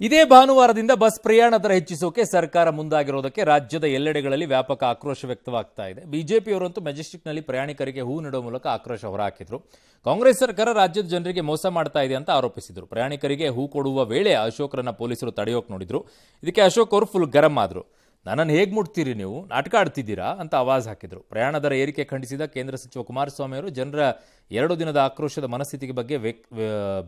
ಇದೇ ಭಾನುವಾರದಿಂದ ಬಸ್ ಪ್ರಯಾಣ ದರ ಹೆಚ್ಚಿಸೋಕೆ ಸರ್ಕಾರ ಮುಂದಾಗಿರೋದಕ್ಕೆ ರಾಜ್ಯದ ಎಲ್ಲೆಡೆಗಳಲ್ಲಿ ವ್ಯಾಪಕ ಆಕ್ರೋಶ ವ್ಯಕ್ತವಾಗ್ತಾ ಇದೆ. ಬಿಜೆಪಿಯವರಂತೂ ಮೆಜೆಸ್ಟಿಕ್ನಲ್ಲಿ ಪ್ರಯಾಣಿಕರಿಗೆ ಹೂ ನೀಡುವ ಮೂಲಕ ಆಕ್ರೋಶ ಹೊರಹಾಕಿದ್ರು. ಕಾಂಗ್ರೆಸ್ ಸರ್ಕಾರ ರಾಜ್ಯದ ಜನರಿಗೆ ಮೋಸ ಮಾಡ್ತಾ ಇದೆ ಅಂತ ಆರೋಪಿಸಿದ್ರು. ಪ್ರಯಾಣಿಕರಿಗೆ ಹೂ ಕೊಡುವ ವೇಳೆ ಅಶೋಕ್ರನ್ನ ಪೊಲೀಸರು ತಡೆಯೋಕೆ ನೋಡಿದ್ರು. ಇದಕ್ಕೆ ಅಶೋಕ್ ಅವರು ಫುಲ್ ಗರಂ ಆದ್ರು. ನನ್ನನ್ನು ಹೇಗೆ ಮುಟ್ತೀರಿ, ನೀವು ನಾಟಕ ಆಡ್ತಿದ್ದೀರಾ ಅಂತ ಆವಾಜ್ ಹಾಕಿದ್ರು. ಪ್ರಯಾಣ ದರ ಏರಿಕೆ ಖಂಡಿಸಿದ ಕೇಂದ್ರ ಸಚಿವ ಕುಮಾರಸ್ವಾಮಿ ಅವರು ಜನರ 2 ದಿನದ ಆಕ್ರೋಶದ ಮನಸ್ಥಿತಿಗೆ ಬಗ್ಗೆ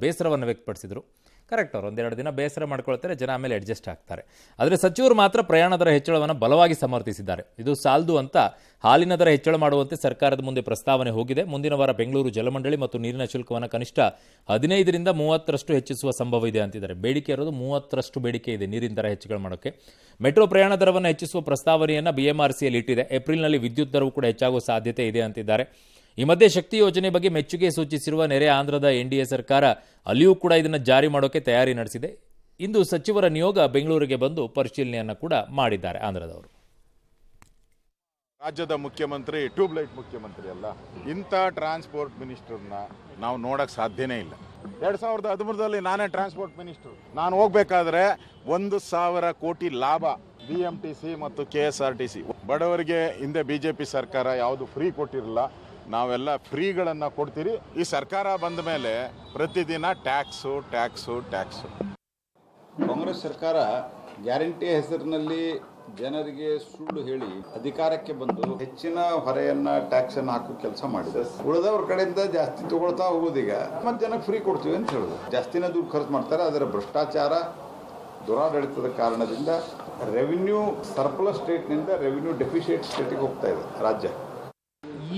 ಬೇಸರವನ್ನು ವ್ಯಕ್ತಪಡಿಸಿದರು. ಕರೆಕ್ಟ್, ಅವರು 1-2 ದಿನ ಬೇಸರ ಮಾಡ್ಕೊಳ್ತಾರೆ, ಜನ ಆಮೇಲೆ ಅಡ್ಜಸ್ಟ್ ಆಗ್ತಾರೆ. ಆದರೆ ಸಚಿವರು ಮಾತ್ರ ಪ್ರಯಾಣ ದರ ಹೆಚ್ಚಳವನ್ನು ಬಲವಾಗಿ ಸಮರ್ಥಿಸಿದ್ದಾರೆ. ಇದು ಸಾಲದು ಅಂತ ಹಾಲಿನ ದರ ಹೆಚ್ಚಳ ಮಾಡುವಂತೆ ಸರ್ಕಾರದ ಮುಂದೆ ಪ್ರಸ್ತಾವನೆ ಹೋಗಿದೆ. ಮುಂದಿನ ವಾರ ಬೆಂಗಳೂರು ಜಲಮಂಡಳಿ ಮತ್ತು ನೀರಿನ ಶುಲ್ಕವನ್ನು ಕನಿಷ್ಠ 15ರಿಂದ 30ರಷ್ಟು ಹೆಚ್ಚಿಸುವ ಸಂಭವ ಇದೆ ಅಂತಿದ್ದಾರೆ. ಬೇಡಿಕೆ ಇರೋದು 30ರಷ್ಟು ಬೇಡಿಕೆ ಇದೆ ನೀರಿನ ದರ ಹೆಚ್ಚಳ ಮಾಡೋಕ್ಕೆ. ಮೆಟ್ರೋ ಪ್ರಯಾಣ ದರವನ್ನು ಹೆಚ್ಚಿಸುವ ಪ್ರಸ್ತಾವನೆಯನ್ನು ಬಿಎಂಆರ್ಸಿಯಲ್ಲಿ ಇಟ್ಟಿದೆ. ಏಪ್ರಿಲ್ನಲ್ಲಿ ವಿದ್ಯುತ್ ದರವು ಕೂಡ ಹೆಚ್ಚಾಗುವ ಸಾಧ್ಯತೆ ಇದೆ ಅಂತಿದ್ದಾರೆ. ಈ ಮಧ್ಯೆ ಶಕ್ತಿ ಯೋಜನೆ ಬಗ್ಗೆ ಮೆಚ್ಚುಗೆ ಸೂಚಿಸಿರುವ ನೆರೆ ಆಂಧ್ರದ ಎನ್ಡಿಎ ಸರ್ಕಾರ ಅಲ್ಲಿಯೂ ಕೂಡ ಇದನ್ನು ಜಾರಿ ಮಾಡೋಕೆ ತಯಾರಿ ನಡೆಸಿದೆ. ಇಂದು ಸಚಿವರ ನಿಯೋಗ ಬೆಂಗಳೂರಿಗೆ ಬಂದು ಪರಿಶೀಲನೆಯನ್ನು ಕೂಡ ಮಾಡಿದ್ದಾರೆ ಆಂಧ್ರದವರು. ರಾಜ್ಯದ ಮುಖ್ಯಮಂತ್ರಿ ಟ್ಯೂಬ್ಲೈಟ್ ಮುಖ್ಯಮಂತ್ರಿ ಅಲ್ಲ, ಇಂಥ ಟ್ರಾನ್ಸ್ಪೋರ್ಟ್ ಮಿನಿಸ್ಟರ್ನ ನಾವು ನೋಡಕ್ ಸಾಧ್ಯನೇ ಇಲ್ಲ. 2013ರಲ್ಲಿ ನಾನೇ ಟ್ರಾನ್ಸ್ಪೋರ್ಟ್ ಮಿನಿಸ್ಟರ್. ನಾನು ಹೋಗ್ಬೇಕಾದ್ರೆ 1,000 ಕೋಟಿ ಲಾಭ BMTC ಮತ್ತು KSRTC. ಬಡವರಿಗೆ ಹಿಂದೆ ಬಿಜೆಪಿ ಸರ್ಕಾರ ಯಾವುದು ಫ್ರೀ ಕೊಟ್ಟಿರಲಿಲ್ಲ, ನಾವೆಲ್ಲ ಫ್ರೀಗಳನ್ನು ಕೊಡ್ತೀರಿ. ಈ ಸರ್ಕಾರ ಬಂದ ಮೇಲೆ ಪ್ರತಿದಿನ ಟ್ಯಾಕ್ಸು. ಕಾಂಗ್ರೆಸ್ ಸರ್ಕಾರ ಗ್ಯಾರಂಟಿ ಹೆಸರಿನಲ್ಲಿ ಜನರಿಗೆ ಸುಳ್ಳು ಹೇಳಿ ಅಧಿಕಾರಕ್ಕೆ ಬಂದು ಹೆಚ್ಚಿನ ಹೊರೆಯನ್ನ ಟ್ಯಾಕ್ಸ್ ಅನ್ನು ಹಾಕೋ ಕೆಲಸ ಮಾಡಿದೆ. ಉಳಿದವ್ರ ಕಡೆಯಿಂದ ಜಾಸ್ತಿ ತಗೊಳ್ತಾ ಹೋಗೋದೀಗ ಮತ್ತೆ ಜನಕ್ಕೆ ಫ್ರೀ ಕೊಡ್ತೀವಿ ಅಂತ ಹೇಳೋದು. ಜಾಸ್ತಿನ ದುಡ್ಡು ಖರ್ಚು ಮಾಡ್ತಾರೆ. ಅದರ ಭ್ರಷ್ಟಾಚಾರ ದುರಾಡಳಿತದ ಕಾರಣದಿಂದ ರೆವಿನ್ಯೂ ಸರ್ಪ್ಲಸ್ ಸ್ಟೇಟ್ನಿಂದ ರೆವಿನ್ಯೂ ಡೆಫಿಸಿಟ್ ಸ್ಟೇಟಿಗೆ ಹೋಗ್ತಾ ಇದೆ ರಾಜ್ಯ.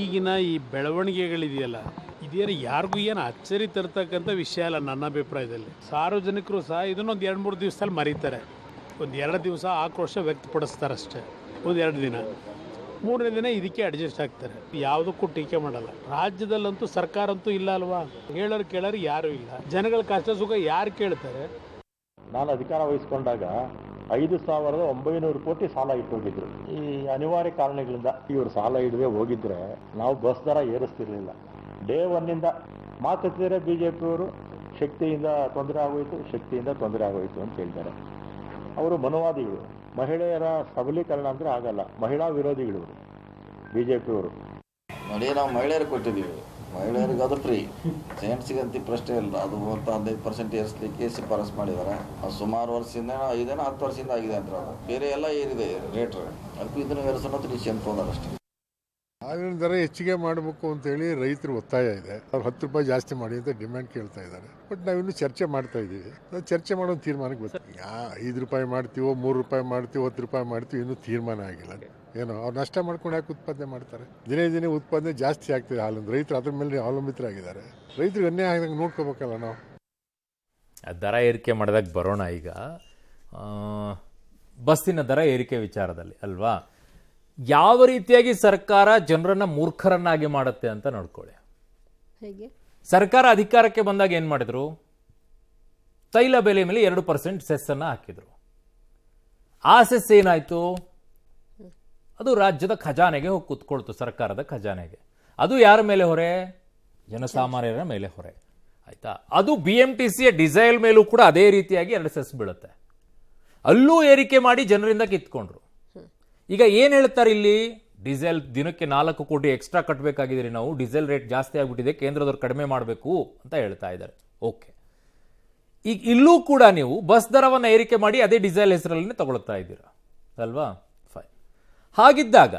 ಈಗಿನ ಈ ಬೆಳವಣಿಗೆಗಳಿದೆಯಲ್ಲ, ಇದೇನು ಯಾರಿಗೂ ಏನು ಅಚ್ಚರಿ ತರ್ತಕ್ಕಂಥ ವಿಷಯ ಅಲ್ಲ. ನನ್ನ ಅಭಿಪ್ರಾಯದಲ್ಲಿ ಸಾರ್ವಜನಿಕರು ಸಹ ಇದನ್ನೊಂದು 2-3 ದಿವಸದಲ್ಲಿ ಮರೀತಾರೆ. 1-2 ದಿವಸ ಆಕ್ರೋಶ ವ್ಯಕ್ತಪಡಿಸ್ತಾರೆ ಅಷ್ಟೇ. 1-2 ದಿನ, 3ನೇ ದಿನ ಇದಕ್ಕೆ ಅಡ್ಜಸ್ಟ್ ಆಗ್ತಾರೆ. ಯಾವುದಕ್ಕೂ ಟೀಕೆ ಮಾಡಲ್ಲ. ರಾಜ್ಯದಲ್ಲಂತೂ ಸರ್ಕಾರ ಅಂತೂ ಇಲ್ಲ ಅಲ್ವಾ? ಹೇಳೋರು ಕೇಳೋರು ಯಾರೂ ಇಲ್ಲ. ಜನಗಳ ಕಷ್ಟ ಸುಖ ಯಾರು ಕೇಳ್ತಾರೆ? ನಾನು ಅಧಿಕಾರ ವಹಿಸ್ಕೊಂಡಾಗ 5,900 ಕೋಟಿ ಸಾಲ ಇಟ್ಟೋಗಿದ್ರು. ಈ ಅನಿವಾರ್ಯ ಕಾರಣಗಳಿಂದ ಇವರು ಸಾಲ ಹಿಡದೆ ಹೋಗಿದ್ರೆ ನಾವು ಬಸ್ ದರ ಏರಿಸ್ತಿರ್ಲಿಲ್ಲ. ಡೇ 1ನಿಂದ ಮಾತಾಡ್ತಿದ್ರೆ ಬಿಜೆಪಿಯವರು ಶಕ್ತಿಯಿಂದ ತೊಂದರೆ ಆಗೋಯ್ತು ಅಂತ ಹೇಳ್ತಾರೆ. ಅವರು ಮನುವಾದಿಗಳು. ಮಹಿಳೆಯರ ಸಬಲೀಕರಣ ಅಂದ್ರೆ ಆಗಲ್ಲ, ಮಹಿಳಾ ವಿರೋಧಿಗಳು ಬಿಜೆಪಿಯವರು. ನೋಡಿ, ನಾವು ಮಹಿಳೆಯರಿಗೆ ಕೊಟ್ಟಿದ್ದೀವಿ, ಮಹಿಳೆಯರಿಗೆ ಅದು ಫ್ರೀ. ಜೆಂಟ್ಸಿಗಂತ ಪ್ರಶ್ನೆ ಇಲ್ಲ. ಅದು 15% ಏರಿಸಲಿಕ್ಕೆ ಶಿಫಾರಸು ಮಾಡಿದ್ದಾರೆ. ಅದು ಸುಮಾರು ವರ್ಷದಿಂದ 5-10 ವರ್ಷದಿಂದ ಆಗಿದೆ ಅಂತ. ಅದು ಬೇರೆ ಎಲ್ಲ ಏರಿದೆ ರೇಟ್. ಅದಕ್ಕೂ ಇದನ್ನು ಏರಿಸೋದು ನಿಶ್ಚಯ ಅಂತಂದ್ರೆ ಅಷ್ಟೇ. ಹಾಲಿನ ದರ ಹೆಚ್ಚಿಗೆ ಮಾಡಬೇಕು ಅಂತೇಳಿ ರೈತರು ಒತ್ತಾಯ ಇದೆ. ಅವ್ರು 10 ರೂಪಾಯಿ ಜಾಸ್ತಿ ಮಾಡಿ ಅಂತ ಡಿಮ್ಯಾಂಡ್ ಕೇಳ್ತಾ ಇದ್ದಾರೆ. ಬಟ್ ನಾವಿನ್ನೂ ಚರ್ಚೆ ಮಾಡ್ತಾ ಇದ್ದೀವಿ. ನಾವು ಚರ್ಚೆ ಮಾಡೋ ತೀರ್ಮಾನಕ್ಕೆ ಬರ್ತೀವಿ. 5 ರೂಪಾಯಿ ಮಾಡ್ತೀವೋ, 3 ರೂಪಾಯಿ ಮಾಡ್ತೀವೋ, 10 ರೂಪಾಯಿ ಮಾಡ್ತೀವಿ, ಇನ್ನೂ ತೀರ್ಮಾನ ಆಗಿಲ್ಲ. ಏನೋ ಅವ್ರು ನಷ್ಟ ಮಾಡ್ಕೊಂಡು ಯಾಕೆ ಉತ್ಪಾದನೆ ಮಾಡ್ತಾರೆ? ದಿನೇ ಉತ್ಪಾದನೆ ಜಾಸ್ತಿ ಆಗ್ತಿದೆ ಹಾಲಿಂದ. ರೈತರು ಅದ್ರ ಮೇಲೆ ಅವಲಂಬಿತರಾಗಿದ್ದಾರೆ. ರೈತರಿಗೆ ಅನ್ಯಾಯ ಆಗದಂಗೆ ನೋಡ್ಕೋಬೇಕಲ್ಲ ನಾವು. ದರ ಏರಿಕೆ ಮಾಡಿದಾಗ ಬರೋಣ. ಈಗ ಬಸ್ಸಿನ ದರ ಏರಿಕೆ ವಿಚಾರದಲ್ಲಿ ಅಲ್ವಾ, ಯಾವ ರೀತಿಯಾಗಿ ಸರ್ಕಾರ ಜನರನ್ನ ಮೂರ್ಖರನ್ನಾಗಿ ಮಾಡುತ್ತೆ ಅಂತ ನೋಡ್ಕೊಳ್ಳಿ. ಸರ್ಕಾರ ಅಧಿಕಾರಕ್ಕೆ ಬಂದಾಗ ಏನ್ ಮಾಡಿದ್ರು? ತೈಲ ಬೆಲೆ ಮೇಲೆ 2% ಸೆಸ್ ಅನ್ನ ಹಾಕಿದ್ರು. ಆ ಸೆಸ್ ಏನಾಯ್ತು? ಅದು ರಾಜ್ಯದ ಖಜಾನೆಗೆ ಹೋಗಿ ಕೂತ್ಕೊಳ್ತು, ಸರ್ಕಾರದ ಖಜಾನೆಗೆ. ಅದು ಯಾರ ಮೇಲೆ ಹೊರೆ? ಜನಸಾಮಾನ್ಯರ ಮೇಲೆ ಹೊರೆ. ಆಯ್ತಾ? ಅದು BMTCಯ ಡೀಸೆಲ್ ಮೇಲೂ ಕೂಡ ಅದೇ ರೀತಿಯಾಗಿ 2 ಸೆಸ್ ಬೀಳುತ್ತೆ. ಅಲ್ಲೂ ಏರಿಕೆ ಮಾಡಿ ಜನರಿಂದ ಕಿತ್ಕೊಂಡ್ರು. ಈಗ ಏನ್ ಹೇಳ್ತಾರೆ ಇಲ್ಲಿ? ಡೀಸೆಲ್ ದಿನಕ್ಕೆ 4 ಕೋಟಿ ಎಕ್ಸ್ಟ್ರಾ ಕಟ್ಟಬೇಕಾಗಿದ್ದೀರಿ ನಾವು, ಡೀಸೆಲ್ ರೇಟ್ ಜಾಸ್ತಿ ಆಗ್ಬಿಟ್ಟಿದೆ, ಕೇಂದ್ರದವ್ರು ಕಡಿಮೆ ಮಾಡಬೇಕು ಅಂತ ಹೇಳ್ತಾ ಇದ್ದಾರೆ. ಓಕೆ, ಈಗ ಇಲ್ಲೂ ಕೂಡ ನೀವು ಬಸ್ ದರವನ್ನು ಏರಿಕೆ ಮಾಡಿ ಅದೇ ಡೀಸೆಲ್ ಹೆಸರಲ್ಲಿ ತಗೊಳ್ತಾ ಇದ್ದೀರಾ ಅಲ್ವಾ? ಫೈನ್. ಹಾಗಿದ್ದಾಗ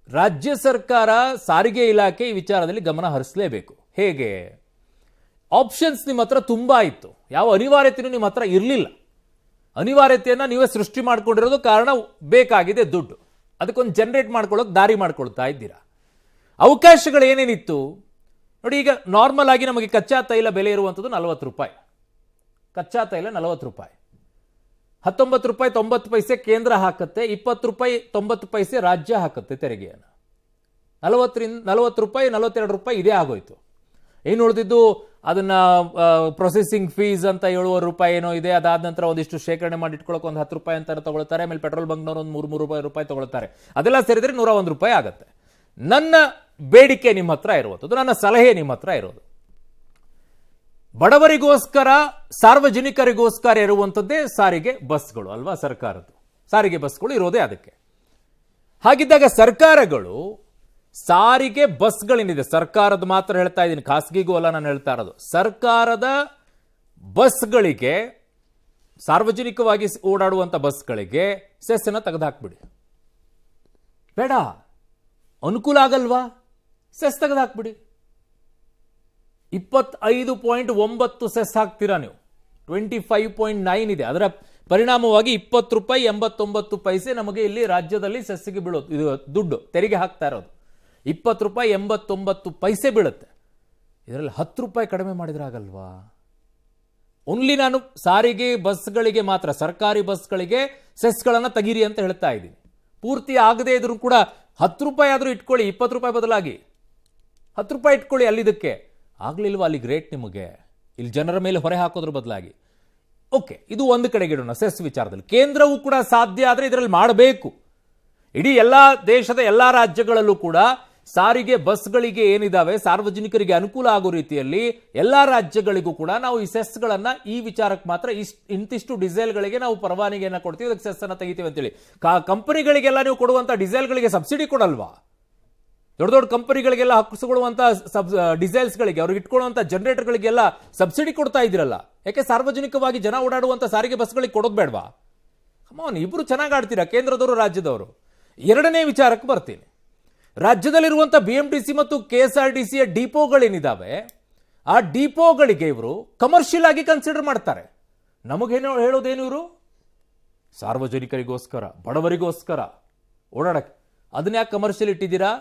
ರಾಜ್ಯ ಸರ್ಕಾರ, ಸಾರಿಗೆ ಇಲಾಖೆ ಈ ವಿಚಾರದಲ್ಲಿ ಗಮನ ಹರಿಸಲೇಬೇಕು. ಹೇಗೆ? ಆಪ್ಷನ್ಸ್ ನಿಮ್ಮ ಹತ್ರ ತುಂಬಾ ಇತ್ತು, ಯಾವ ಅನಿವಾರ್ಯತೆಯೂ ನಿಮ್ಮ ಹತ್ರ ಇರಲಿಲ್ಲ. ಅನಿವಾರ್ಯತೆಯನ್ನ ನೀವೇ ಸೃಷ್ಟಿ ಮಾಡ್ಕೊಂಡಿರೋದು. ಕಾರಣ ಬೇಕಾಗಿದೆ ದುಡ್ಡು, ಅದಕ್ಕೊಂದು ಜನರೇಟ್ ಮಾಡ್ಕೊಳ್ಳೋಕೆ ದಾರಿ ಮಾಡ್ಕೊಳ್ತಾ ಇದ್ದೀರಾ. ಅವಕಾಶಗಳು ಏನೇನಿತ್ತು ನೋಡಿ. ಈಗ ನಾರ್ಮಲ್ ಆಗಿ ನಮಗೆ ಕಚ್ಚಾ ತೈಲ ಬೆಲೆ ಇರುವಂಥದ್ದು 40 ರೂಪಾಯಿ. ಕಚ್ಚಾ ತೈಲ 40 ರೂಪಾಯಿ. 19 ರೂಪಾಯಿ 90 ಪೈಸೆ ಕೇಂದ್ರ ಹಾಕತ್ತೆ, 20 ರೂಪಾಯಿ 90 ಪೈಸೆ ರಾಜ್ಯ ಹಾಕತ್ತೆ ತೆರಿಗೆಯನ್ನು. 40 ರೂಪಾಯಿ 42 ರೂಪಾಯಿ ಇದೇ ಆಗೋಯ್ತು. ಏನು ಉಳಿದಿದ್ದು? ಅದನ್ನ ಪ್ರೊಸೆಸಿಂಗ್ ಫೀಸ್ ಅಂತ 7 ರೂಪಾಯಿ ಏನೋ ಇದೆ. ಅದಾದ ನಂತರ ಒಂದಿಷ್ಟು ಶೇಖರಣೆ ಮಾಡಿ ಇಟ್ಕೊಳ್ಳೋಕೆ ಒಂದು 10 ರೂಪಾಯಿ ಅಂತ ತಗೊಳ್ತಾರೆ. ಆಮೇಲೆ ಪೆಟ್ರೋಲ್ ಬಂಕ್ನವರು ಒಂದು 3 ರೂಪಾಯಿ ತಗೊಳ್ತಾರೆ. ಅದೆಲ್ಲ ಸೇರಿದ್ರೆ 101 ರೂಪಾಯಿ ಆಗುತ್ತೆ. ನನ್ನ ಬೇಡಿಕೆ ನಿಮ್ಮ ಹತ್ರ ಇರುವುದು, ನನ್ನ ಸಲಹೆ ನಿಮ್ಮ ಹತ್ರ ಇರೋದು, ಬಡವರಿಗೋಸ್ಕರ ಸಾರ್ವಜನಿಕರಿಗೋಸ್ಕರ ಇರುವಂಥದ್ದೇ ಸಾರಿಗೆ ಬಸ್ಗಳು ಅಲ್ವಾ? ಸರ್ಕಾರದ್ದು ಸಾರಿಗೆ ಬಸ್ಗಳು ಇರೋದೇ ಅದಕ್ಕೆ. ಹಾಗಿದ್ದಾಗ ಸರ್ಕಾರಗಳು ಸಾರಿಗೆ ಬಸ್ಗಳೇನಿದೆ, ಸರ್ಕಾರದ ಮಾತ್ರ ಹೇಳ್ತಾ ಇದ್ದೀನಿ, ಖಾಸಗಿಗೂ ಅಲ್ಲ ನಾನು ಹೇಳ್ತಾ ಇರೋದು, ಸರ್ಕಾರದ ಬಸ್ಗಳಿಗೆ, ಸಾರ್ವಜನಿಕವಾಗಿ ಓಡಾಡುವಂಥ ಬಸ್ಗಳಿಗೆ ಸೆಸ್ಸನ್ನು ತೆಗೆದುಹಾಕ್ಬಿಡಿ. ಬೇಡ, ಅನುಕೂಲ ಆಗಲ್ವಾ? ಸೆಸ್ ತೆಗೆದುಹಾಕ್ಬಿಡಿ. 25.9 ಸೆಸ್ ಹಾಕ್ತೀರಾ ನೀವು, 25.9 ಇದೆ. ಅದರ ಪರಿಣಾಮವಾಗಿ 20 ರೂಪಾಯಿ 89 ಪೈಸೆ ನಮಗೆ ಇಲ್ಲಿ ರಾಜ್ಯದಲ್ಲಿ ಸೆಸ್ಸಿಗೆ ಬೀಳೋದು, ಇದು ದುಡ್ಡು ತೆರಿಗೆ ಹಾಕ್ತಾ ಇರೋದು 20 ರೂಪಾಯಿ 89 ಪೈಸೆ ಬೀಳುತ್ತೆ. ಇದರಲ್ಲಿ 10 ರೂಪಾಯಿ ಕಡಿಮೆ ಮಾಡಿದ್ರೆ ಆಗಲ್ವಾ? ಓನ್ಲಿ ನಾನು ಸಾರಿಗೆ ಬಸ್ಗಳಿಗೆ ಮಾತ್ರ, ಸರ್ಕಾರಿ ಬಸ್ಗಳಿಗೆ ಸೆಸ್ಗಳನ್ನು ತೆಗೀರಿ ಅಂತ ಹೇಳ್ತಾ ಇದ್ದೀನಿ. ಪೂರ್ತಿ ಆಗದೆ ಇದ್ರೂ ಕೂಡ 10 ರೂಪಾಯಿ ಆದರೂ ಇಟ್ಕೊಳ್ಳಿ, 20 ರೂಪಾಯಿ ಬದಲಾಗಿ 10 ರೂಪಾಯಿ ಇಟ್ಕೊಳ್ಳಿ. ಅಲ್ಲಿದ್ದಕ್ಕೆ ಆಗ್ಲಿಲ್ವಾ? ಅಲ್ಲಿಗೆ ರೇಟ್ ನಿಮಗೆ ಇಲ್ಲಿ ಜನರ ಮೇಲೆ ಹೊರೆ ಹಾಕೋದ್ರ ಬದಲಾಗಿ. ಓಕೆ, ಇದು ಒಂದು ಕಡೆಗೆ ಇಡೋಣ. ಸೆಸ್ ವಿಚಾರದಲ್ಲಿ ಕೇಂದ್ರವೂ ಕೂಡ ಸಾಧ್ಯ ಆದರೆ ಇದರಲ್ಲಿ ಮಾಡಬೇಕು. ಇಡೀ ಎಲ್ಲ ದೇಶದ ಎಲ್ಲ ರಾಜ್ಯಗಳಲ್ಲೂ ಕೂಡ ಸಾರಿಗೆ ಬಸ್ಗಳಿಗೆ ಏನಿದಾವೆ, ಸಾರ್ವಜನಿಕರಿಗೆ ಅನುಕೂಲ ಆಗೋ ರೀತಿಯಲ್ಲಿ ಎಲ್ಲ ರಾಜ್ಯಗಳಿಗೂ ಕೂಡ ನಾವು ಈ ಸೆಸ್ಗಳನ್ನು ಈ ವಿಚಾರಕ್ಕೆ ಮಾತ್ರ ಇಂತಿಷ್ಟು ಡಿಸೇಲ್ಗಳಿಗೆ ನಾವು ಪರವಾನಗಿಯನ್ನು ಕೊಡ್ತೀವಿ, ಅದಕ್ಕೆ ಸೆಸ್ಸನ್ನು ತೆಗಿತೀವಿ ಅಂತೇಳಿ. ಕಂಪನಿಗಳಿಗೆಲ್ಲ ನೀವು ಕೊಡುವಂಥ ಡಿಸೇಲ್ಗಳಿಗೆ ಸಬ್ಸಿಡಿ ಕೊಡಲ್ವಾ? ದೊಡ್ಡ ದೊಡ್ಡ ಕಂಪನಿಗಳಿಗೆಲ್ಲ ಹಾಕಿಸ್ಕೊಳ್ಳುವಂಥ ಡಿಸೇಲ್ಸ್ಗಳಿಗೆ, ಅವ್ರಿಗೆ ಇಟ್ಕೊಳ್ಳುವಂಥ ಜನರೇಟರ್ಗಳಿಗೆಲ್ಲ ಸಬ್ಸಿಡಿ ಕೊಡ್ತಾ ಇದ್ದೀರಲ್ಲ, ಯಾಕೆ ಸಾರ್ವಜನಿಕವಾಗಿ ಜನ ಓಡಾಡುವಂಥ ಸಾರಿಗೆ ಬಸ್ಗಳಿಗೆ ಕೊಡೋದು ಬೇಡವಾ? ಕಮಾನ್, ಇಬ್ರು ಚೆನ್ನಾಗಿ ಆಡ್ತೀರಾ ಕೇಂದ್ರದವರು ರಾಜ್ಯದವರು. ಎರಡನೇ ವಿಚಾರಕ್ಕೆ ಬರ್ತೀನಿ. ರಾಜ್ಯದಲ್ಲಿರುವಂಥ BMTC ಮತ್ತು KSRTCಯ ಡಿಪೋಗಳೇನಿದ್ದಾವೆ, ಆ ಡಿಪೋಗಳಿಗೆ ಇವರು ಕಮರ್ಷಿಯಲ್ ಆಗಿ ಕನ್ಸಿಡರ್ ಮಾಡ್ತಾರೆ. ನಮಗೇನೋ ಹೇಳೋದೇನು, ಇವರು ಸಾರ್ವಜನಿಕರಿಗೋಸ್ಕರ, ಬಡವರಿಗೋಸ್ಕರ ಓಡಾಡಕ್ಕೆ. ಅದನ್ನ ಯಾಕೆ ಕಮರ್ಷಿಯಲ್ ಇಟ್ಟಿದ್ದೀರಾ?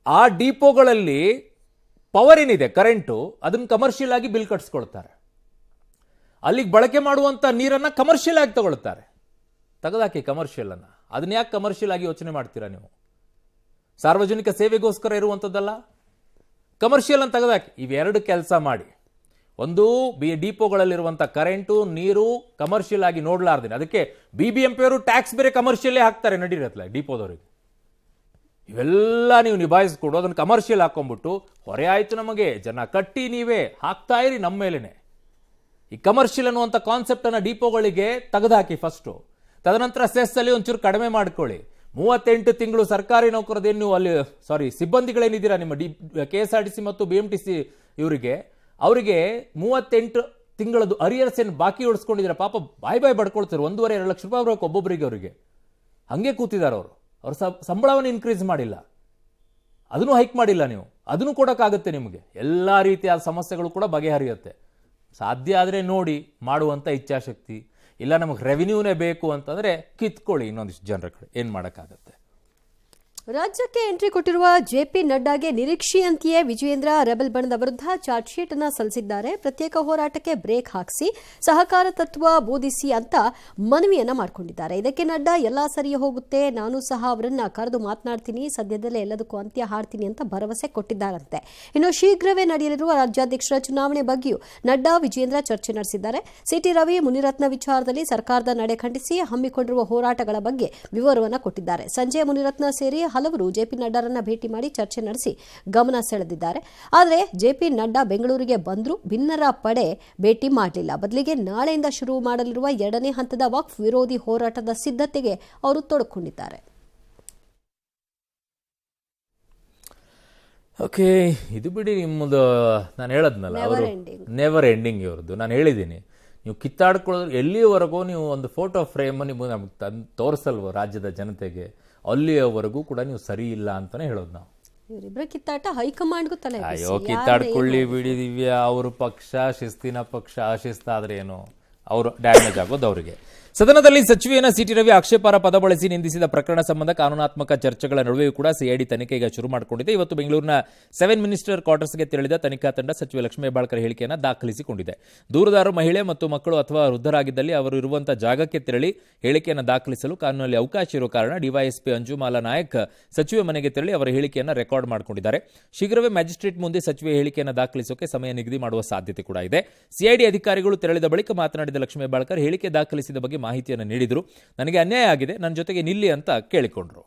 ಆ ಡಿಪೋಗಳಲ್ಲಿ ಪವರ್ ಏನಿದೆ, ಕರೆಂಟು, ಅದನ್ನು ಕಮರ್ಷಿಯಲ್ ಆಗಿ ಬಿಲ್ ಕಟ್ಸ್ಕೊಳ್ತಾರೆ. ಅಲ್ಲಿಗೆ ಬಳಕೆ ಮಾಡುವಂಥ ನೀರನ್ನು ಕಮರ್ಷಿಯಲ್ ಆಗಿ ತಗೊಳ್ತಾರೆ. ತೆಗೆದಾಕಿ ಕಮರ್ಷಿಯಲ್ ಅನ್ನ. ಅದನ್ನ ಯಾಕೆ ಕಮರ್ಷಿಯಲ್ ಆಗಿ ಯೋಚನೆ ಮಾಡ್ತೀರಾ ನೀವು? ಸಾರ್ವಜನಿಕ ಸೇವೆಗೋಸ್ಕರ ಇರುವಂಥದ್ದಲ್ಲ, ಕಮರ್ಷಿಯಲ್ ಅಂತ ತೆಗೆದಾಕಿ. ಇವೆರಡು ಕೆಲಸ ಮಾಡಿ. ಒಂದು, ಡಿಪೋಗಳಲ್ಲಿರುವಂಥ ಕರೆಂಟು ನೀರು ಕಮರ್ಷಿಯಲ್ ಆಗಿ ನೋಡ್ಲಾರ್ದೇನೆ, ಅದಕ್ಕೆ BBMP ಅವರು ಟ್ಯಾಕ್ಸ್ ಬೇರೆ ಕಮರ್ಷಿಯಲ್ಲೇ ಹಾಕ್ತಾರೆ ನಡೀರತ್ಲ ಡಿಪೋದವರಿಗೆ. ಇವೆಲ್ಲ ನೀವು ನಿಭಾಯಿಸ್ಕೊಡು, ಅದನ್ನು ಕಮರ್ಷಿಯಲ್ ಹಾಕೊಂಡ್ಬಿಟ್ಟು ಹೊರೆ ಆಯಿತು ನಮಗೆ, ಜನ ಕಟ್ಟಿ ನೀವೇ ಹಾಕ್ತಾ ಇರಿ ನಮ್ಮ ಮೇಲೇನೆ. ಈ ಕಮರ್ಷಿಯಲ್ ಅನ್ನುವಂಥ ಕಾನ್ಸೆಪ್ಟನ್ನು ಡಿಪೋಗಳಿಗೆ ತೆಗೆದುಹಾಕಿ ಫಸ್ಟು. ತದನಂತರ ಸೆಸ್ ಅಲ್ಲಿ ಒಂಚೂರು ಕಡಿಮೆ ಮಾಡ್ಕೊಳ್ಳಿ. 38 ತಿಂಗಳು ಸರ್ಕಾರಿ ನೌಕರದೇನು ನೀವು ಅಲ್ಲಿ, ಸಿಬ್ಬಂದಿಗಳೇನಿದ್ದೀರಾ ನಿಮ್ಮ KSRTC ಮತ್ತು BMTC ಅವರಿಗೆ 38 ತಿಂಗಳದ್ದು ಅರಿಯರ್ಸ್ ಏನು ಬಾಕಿ ಉಳಿಸ್ಕೊಂಡಿದ್ದೀರಾ? ಪಾಪ ಬಾಯ್ ಬಡ್ಕೊಳ್ತಾರೆ. 1.5-2 ಲಕ್ಷ ರೂಪಾಯಿ ಬರಬೇಕು ಒಬ್ಬೊಬ್ಬರಿಗೆ. ಅವರಿಗೆ ಹಂಗೆ ಕೂತಿದ್ದಾರೆ ಅವರು. ಅವ್ರ ಸಂಬಳವನ್ನು ಇನ್ಕ್ರೀಸ್ ಮಾಡಿಲ್ಲ, ಅದನ್ನು ಹೈಕ್ ಮಾಡಿಲ್ಲ ನೀವು, ಅದನ್ನು ಕೊಡೋಕ್ಕಾಗುತ್ತೆ ನಿಮಗೆ. ಎಲ್ಲ ರೀತಿಯ ಸಮಸ್ಯೆಗಳು ಕೂಡ ಬಗೆಹರಿಯುತ್ತೆ. ಸಾಧ್ಯ ಆದರೆ ನೋಡಿ ಮಾಡುವಂಥ ಇಚ್ಛಾಶಕ್ತಿ. ಇಲ್ಲ ನಮಗೆ ರೆವಿನ್ಯೂನೇ ಬೇಕು ಅಂತಂದರೆ ಕಿತ್ಕೊಳ್ಳಿ ಇನ್ನೊಂದಿಷ್ಟು ಜನರ ಕಡೆ, ಏನು ಮಾಡೋಕ್ಕಾಗತ್ತೆ. ರಾಜ್ಯಕ್ಕೆ ಎಂಟ್ರಿ ಕೊಟ್ಟಿರುವ JP ನಡ್ಡಾಗೆ ನಿರೀಕ್ಷೆಯಂತೆಯೇ ವಿಜಯೇಂದ್ರ ರೆಬೆಲ್ ಬಣದ ವಿರುದ್ಧ ಚಾರ್ಜ್ ಶೀಟ್ ಅನ್ನು ಸಲ್ಲಿಸಿದ್ದಾರೆ. ಪ್ರತ್ಯೇಕ ಹೋರಾಟಕ್ಕೆ ಬ್ರೇಕ್ ಹಾಕಿಸಿ ಸಹಕಾರ ತತ್ವ ಬೋಧಿಸಿ ಅಂತ ಮನವಿಯನ್ನ ಮಾಡಿಕೊಂಡಿದ್ದಾರೆ. ಇದಕ್ಕೆ ನಡ್ಡಾ ಎಲ್ಲಾ ಸರಿ ಹೋಗುತ್ತೆ, ನಾನು ಸಹ ಅವರನ್ನ ಕರೆದು ಮಾತನಾಡ್ತೀನಿ, ಸದ್ಯದಲ್ಲೇ ಎಲ್ಲದಕ್ಕೂ ಅಂತ್ಯ ಹಾಡ್ತೀನಿ ಅಂತ ಭರವಸೆ ಕೊಟ್ಟಿದ್ದಾರಂತೆ. ಇನ್ನು ಶೀಘ್ರವೇ ನಡೆಯಲಿರುವ ರಾಜ್ಯಾಧ್ಯಕ್ಷರ ಚುನಾವಣೆ ಬಗ್ಗೆಯೂ ನಡ್ಡಾ ವಿಜಯೇಂದ್ರ ಚರ್ಚೆ ನಡೆಸಿದ್ದಾರೆ. CT ರವಿ ಮುನಿರತ್ನ ವಿಚಾರದಲ್ಲಿ ಸರ್ಕಾರದ ನಡೆ ಖಂಡಿಸಿ ಹಮ್ಮಿಕೊಂಡಿರುವ ಹೋರಾಟಗಳ ಬಗ್ಗೆ ವಿವರವನ್ನು ಕೊಟ್ಟಿದ್ದಾರೆ. ಸಂಜೆ ಮುನಿರತ್ನ ಸೇರಿ ಹಲವರು JP ನಡ್ಡಾರನ್ನ ಭೇಟಿ ಮಾಡಿ ಚರ್ಚೆ ನಡೆಸಿ ಗಮನ ಸೆಳೆದಿದ್ದಾರೆ. ಆದರೆ JP ನಡ್ಡಾ ಬೆಂಗಳೂರಿಗೆ ಬಂದರೂ ಭಿನ್ನರ ಪಡೆ ಭೇಟಿ ಮಾಡಲಿಲ್ಲ. ಬದಲಿಗೆ ನಾಳೆಯಿಂದ ಶುರು ಮಾಡಲಿರುವ 2ನೇ ಹಂತದ ವಕ್ಫ್ ವಿರೋಧಿ ಹೋರಾಟದ ಸಿದ್ಧತೆಗೆ ಅವರು ತೊಡಕೊಂಡಿದ್ದಾರೆ. ಓಕೆ, ಇದು ಬಿಡಿ ನಿಮ್ಮದು. ನಾನು ಹೇಳದ್ನಲ್ಲ, ಅವರು ನೆವರ್ ಎಂಡಿಂಗ್ ಇವ್ರದ್ದು. ನಾನು ಹೇಳಿದ್ದೀನಿ, ನೀವು ಕಿತ್ತಾಡ್ಕೊಳ್ಳೋದು ಎಲ್ಲಿಯವರೆಗೂ ನೀವು ಒಂದು ಫೋಟೋ ಫ್ರೇಮ್ ನೀವು ನಮ್ಗೆ ತೋರಿಸಲ್ವ ರಾಜ್ಯದ ಜನತೆಗೆ, ಅಲ್ಲಿಯವರೆಗೂ ಕೂಡ ನೀವು ಸರಿ ಇಲ್ಲ ಅಂತಾನೆ ಹೇಳೋದು ನಾವು. ಇವರಿಬ್ಬರ ಕಿತ್ತಾಟ ಹೈಕಮಾಂಡ್ಗೂ ತಲೆ. ಅಯ್ಯೋ, ಕಿತ್ತಾಡ್ಕೊಳ್ಳಿ ಬಿಡಿ ದಿವ್ಯಾ. ಅವ್ರ ಪಕ್ಷ ಶಿಸ್ತಿನ ಪಕ್ಷ, ಅಶಿಸ್ತಾದ್ರೆ ಏನು, ಅವರು ಡ್ಯಾಮೇಜ್ ಆಗೋದು ಅವರಿಗೆ. ಸದನದಲ್ಲಿ ಸಚಿವೆಯನ್ನ CT ರವಿ ಆಕ್ಷೇಪಾರ್ಹ ಪದ ಬಳಸಿ ನಿಂದಿಸಿದ ಪ್ರಕರಣ ಸಂಬಂಧ ಕಾನೂನಾತ್ಮಕ ಚರ್ಚೆಗಳ ನಡುವೆಯೂ ಕೂಡ CID ತನಿಖೆ ಈಗ ಶುರು ಮಾಡಿಕೊಂಡಿದೆ. ಇವತ್ತು ಬೆಂಗಳೂರಿನ 7 ಮಿನಿಸ್ಟರ್ ಕ್ವಾರ್ಟರ್ಸ್ಗೆ ತೆರಳಿದ ತನಿಖಾ ತಂಡ ಸಚಿವೆ ಲಕ್ಷ್ಮೀ ಹೆಬ್ಬಾಳ್ಕರ್ ಹೇಳಿಕೆಯನ್ನು ದಾಖಲಿಸಿಕೊಂಡಿದೆ. ದೂರುದಾರರು ಮಹಿಳೆ ಮತ್ತು ಮಕ್ಕಳು ಅಥವಾ ವೃದ್ಧರಾಗಿದ್ದಲ್ಲಿ ಅವರು ಇರುವಂತಹ ಜಾಗಕ್ಕೆ ತೆರಳಿ ಹೇಳಿಕೆಯನ್ನು ದಾಖಲಿಸಲು ಕಾನೂನಲ್ಲಿ ಅವಕಾಶ ಇರುವ ಕಾರಣ DYSP ಅಂಜುಮಾಲಾ ನಾಯಕ್ ಸಚಿವೆ ಮನೆಗೆ ತೆರಳಿ ಅವರ ಹೇಳಿಕೆಯನ್ನು ರೆಕಾರ್ಡ್ ಮಾಡಿಕೊಂಡಿದ್ದಾರೆ. ಶೀಘ್ರವೇ ಮ್ಯಾಜಿಸ್ಟ್ರೇಟ್ ಮುಂದೆ ಸಚಿವೆ ಹೇಳಿಕೆಯನ್ನು ದಾಖಲಿಸೋಕೆ ಸಮಯ ನಿಗದಿ ಮಾಡುವ ಸಾಧ್ಯತೆ ಕೂಡ ಇದೆ. CID ಅಧಿಕಾರಿಗಳು ತೆರಳಿದ ಬಳಿಕ ಮಾತನಾಡಿದ ಲಕ್ಷ್ಮೀ ಹೆಬ್ಬಾಳ್ಕರ್ ಹೇಳಿಕೆ ದಾಖಲಿಸಿದ ಬಗ್ಗೆ ಮಾಹಿತಿಯನ್ನು ನೀಡಿದರು. ನನಗೆ ಅನ್ಯಾಯ ಆಗಿದೆ, ನನ್ನ ಜೊತೆಗೆ ನಿಲ್ಲಿ ಅಂತ ಕೇಳಿಕೊಂಡ್ರು.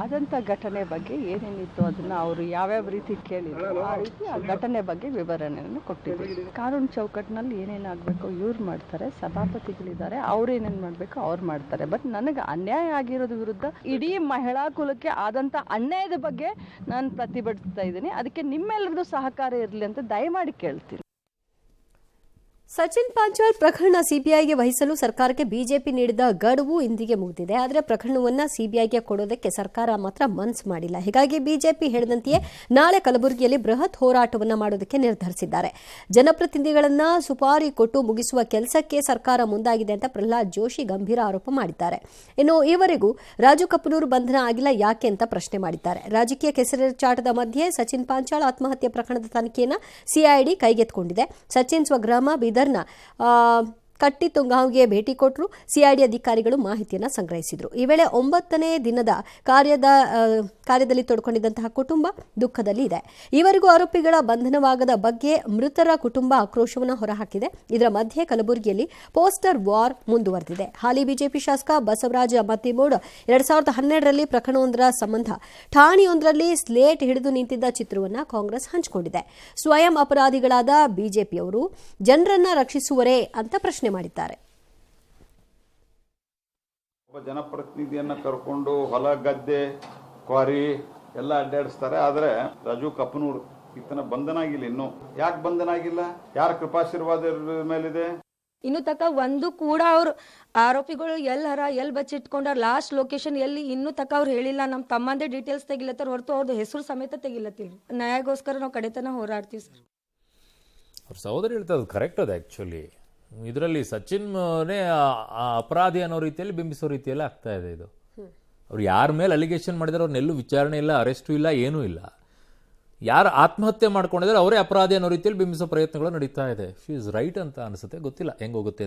ಆದಂಥ ಘಟನೆ ಬಗ್ಗೆ ಏನೇನಿತ್ತು ಅದನ್ನು ಅವರು ಯಾವ್ಯಾವ ರೀತಿ ಕೇಳಿದ್ರು ಆ ರೀತಿ ಆ ಘಟನೆ ಬಗ್ಗೆ ವಿವರಣೆಯನ್ನು ಕೊಟ್ಟಿದ್ರು. ಕಾನೂನು ಚೌಕಟ್ಟಿನಲ್ಲಿ ಏನೇನಾಗಬೇಕು ಇವ್ರು ಮಾಡ್ತಾರೆ, ಸಭಾಪತಿಗಳಿದ್ದಾರೆ ಅವ್ರು ಏನೇನು ಮಾಡಬೇಕು ಅವ್ರು ಮಾಡ್ತಾರೆ. ಬಟ್ ನನಗೆ ಅನ್ಯಾಯ ಆಗಿರೋದ್ರ ವಿರುದ್ಧ ಇಡೀ ಮಹಿಳಾ ಕುಲಕ್ಕೆ ಆದಂಥ ಅನ್ಯಾಯದ ಬಗ್ಗೆ ನಾನು ಪ್ರತಿಭಟಿಸ್ತಾ ಇದ್ದೀನಿ. ಅದಕ್ಕೆ ನಿಮ್ಮೆಲ್ಲರದ್ದು ಸಹಕಾರ ಇರಲಿ ಅಂತ ದಯಮಾಡಿ ಕೇಳ್ತೀನಿ. ಸಚಿನ್ ಪಾಂಚಾಲ್ ಪ್ರಕರಣ ಸಿಬಿಐಗೆ ವಹಿಸಲು ಸರ್ಕಾರಕ್ಕೆ ಬಿಜೆಪಿ ನೀಡಿದ ಗಡುವು ಇಂದಿಗೆ ಮುಗಿದಿದೆ. ಆದರೆ ಪ್ರಕರಣವನ್ನು ಸಿಬಿಐಗೆ ಕೊಡೋದಕ್ಕೆ ಸರ್ಕಾರ ಮಾತ್ರ ಮನಸ್ಸು ಮಾಡಿಲ್ಲ. ಹೀಗಾಗಿ ಬಿಜೆಪಿ ಹೇಳಿದಂತೆಯೇ ನಾಳೆ ಕಲಬುರಗಿಯಲ್ಲಿ ಬೃಹತ್ ಹೋರಾಟವನ್ನು ಮಾಡೋದಕ್ಕೆ ನಿರ್ಧರಿಸಿದ್ದಾರೆ. ಜನಪ್ರತಿನಿಧಿಗಳನ್ನ ಸುಪಾರಿ ಕೊಟ್ಟು ಮುಗಿಸುವ ಕೆಲಸಕ್ಕೆ ಸರ್ಕಾರ ಮುಂದಾಗಿದೆ ಅಂತ ಪ್ರಹ್ಲಾದ್ ಜೋಶಿ ಗಂಭೀರ ಆರೋಪ ಮಾಡಿದ್ದಾರೆ. ಇನ್ನು ಈವರೆಗೂ ರಾಜು ಕಪನೂರ್ ಬಂಧನ ಆಗಿಲ್ಲ ಯಾಕೆ ಅಂತ ಪ್ರಶ್ನೆ ಮಾಡಿದ್ದಾರೆ. ರಾಜಕೀಯ ಕೆಸರೆಚಾಟದ ಮಧ್ಯೆ ಸಚಿನ್ ಪಾಂಚಾಲ್ ಆತ್ಮಹತ್ಯೆ ಪ್ರಕರಣದ ತನಿಖೆಯನ್ನು ಸಿಐಡಿ ಕೈಗೆತ್ತಿಕೊಂಡಿದೆ. ಸಚಿನ್ ಸ್ವಗ್ರಾಮ ಬೀದರ್ನ ಕಟ್ಟಿತುಂಗಾವ್ಗೆ ಭೇಟಿ ಕೊಟ್ಟರು. ಸಿಐಡಿ ಅಧಿಕಾರಿಗಳು ಮಾಹಿತಿಯನ್ನು ಸಂಗ್ರಹಿಸಿದರು. ಈ ವೇಳೆ 9ನೇ ದಿನದ ಕಾರ್ಯದಲ್ಲಿ ತೊಡ್ಕೊಂಡಿದ್ದಂತಹ ಕುಟುಂಬ ದುಃಖದಲ್ಲಿ ಇದೆ. ಈವರೆಗೂ ಆರೋಪಿಗಳ ಬಂಧನವಾಗದ ಬಗ್ಗೆ ಮೃತರ ಕುಟುಂಬ ಆಕ್ರೋಶವನ್ನು ಹೊರಹಾಕಿದೆ. ಇದರ ಮಧ್ಯೆ ಕಲಬುರಗಿಯಲ್ಲಿ ಪೋಸ್ಟರ್ ವಾರ್ ಮುಂದುವರೆದಿದೆ. ಹಾಲಿ ಬಿಜೆಪಿ ಶಾಸಕ ಬಸವರಾಜ ಮತ್ತಿಮೂಡ್ 2012ರಲ್ಲಿ ಪ್ರಕರಣವೊಂದರ ಸಂಬಂಧ ಠಾಣೆಯೊಂದರಲ್ಲಿ ಸ್ಲೇಟ್ ಹಿಡಿದು ನಿಂತಿದ್ದ ಚಿತ್ರವನ್ನು ಕಾಂಗ್ರೆಸ್ ಹಂಚಿಕೊಂಡಿದೆ. ಸ್ವಯಂ ಅಪರಾಧಿಗಳಾದ ಬಿಜೆಪಿಯವರು ಜನರನ್ನ ರಕ್ಷಿಸುವರೇ ಅಂತ ಪ್ರಶ್ನೆ ಮಾಡಿದ್ದಾರೆ. ಒಬ್ಬ ಜನಪ್ರತಿನಿಧಿಯನ್ನ ಕರ್ಕೊಂಡು ಹೊಲ ಗದ್ದೆ ಕ್ವಾರಿ ಎಲ್ಲ ಅಡ್ಡಾಡಿಸ್ತಾರೆ. ಆದ್ರೆ ರಾಜು ಕಪನೂರ್ ಈತನ ಬಂಧನ ಆಗಿಲ್ಲ. ಇನ್ನು ಯಾಕೆ ಬಂಧನ ಆಗಿಲ್ಲ? ಯಾರ ಕೃಪಾಶೀರ್ವಾದ ಮೇಲಿದೆ? ಇನ್ನು ತಕ ಒಂದು ಕೂಡ ಅವ್ರು ಆರೋಪಿಗಳು ಎಲ್ಲಿ ಬಚ್ಚಿಟ್ಕೊಂಡಾರ, ಲಾಸ್ಟ್ ಲೊಕೇಶನ್ ಎಲ್ಲಿ ಇನ್ನೂ ತಕ ಅವ್ರು ಹೇಳಿಲ್ಲ. ನಮ್ಮ ತಮ್ಮಂದೇ ಡೀಟೇಲ್ಸ್ ತೆಗಿಲತ್ತಾರ ಹೊರತು ಅವ್ರದ್ದು ಹೆಸರು ಸಮೇತ ತೆಗಿಲತ್ತಿಲ್ಲ. ನ್ಯಾಯಕ್ಕೋಸ್ಕರ ನಾವು ಕಡೆತನ ಹೋರಾಡ್ತೀವಿ ಸರ್. ಅವ್ರ ಸಹೋದರಿ ಹೇಳ್ತಾರೆ ಅದು ಕರೆಕ್ಟ್ ಅದು. ಆ್ಯಕ್ಚುಲಿ ಇದರಲ್ಲಿ ಸಚಿನ್ನೇ ಅಪರಾಧಿ ಅನ್ನೋ ರೀತಿಯಲ್ಲಿ ಬಿಂಬಿಸೋ ರೀತಿಯಲ್ಲಿ ಆಗ್ತಾ ಇದೆ ಇದು. ಅವ್ರು ಯಾರ ಮೇಲೆ ಅಲಿಗೇಷನ್ ಮಾಡಿದಾರೆ ಅವ್ರನ್ನೆಲ್ಲೂ ವಿಚಾರಣೆ ಇಲ್ಲ, ಅರೆಸ್ಟು ಇಲ್ಲ, ಏನೂ ಇಲ್ಲ. ಯಾರು ಆತ್ಮಹತ್ಯೆ ಮಾಡ್ಕೊಂಡಿದ್ದಾರೆ ಅವರೇ ಅಪರಾಧಿ ಅನ್ನೋ ರೀತಿಯಲ್ಲಿ ಬಿಂಬಿಸೋ ಪ್ರಯತ್ನಗಳು ನಡೀತಾ ಇದೆ. ಶಿ ಇಸ್ ರೈಟ್ ಅಂತ ಅನಿಸುತ್ತೆ. ಗೊತ್ತಿಲ್ಲ ಹೆಂಗೋಗುತ್ತೆ ಅಂತ.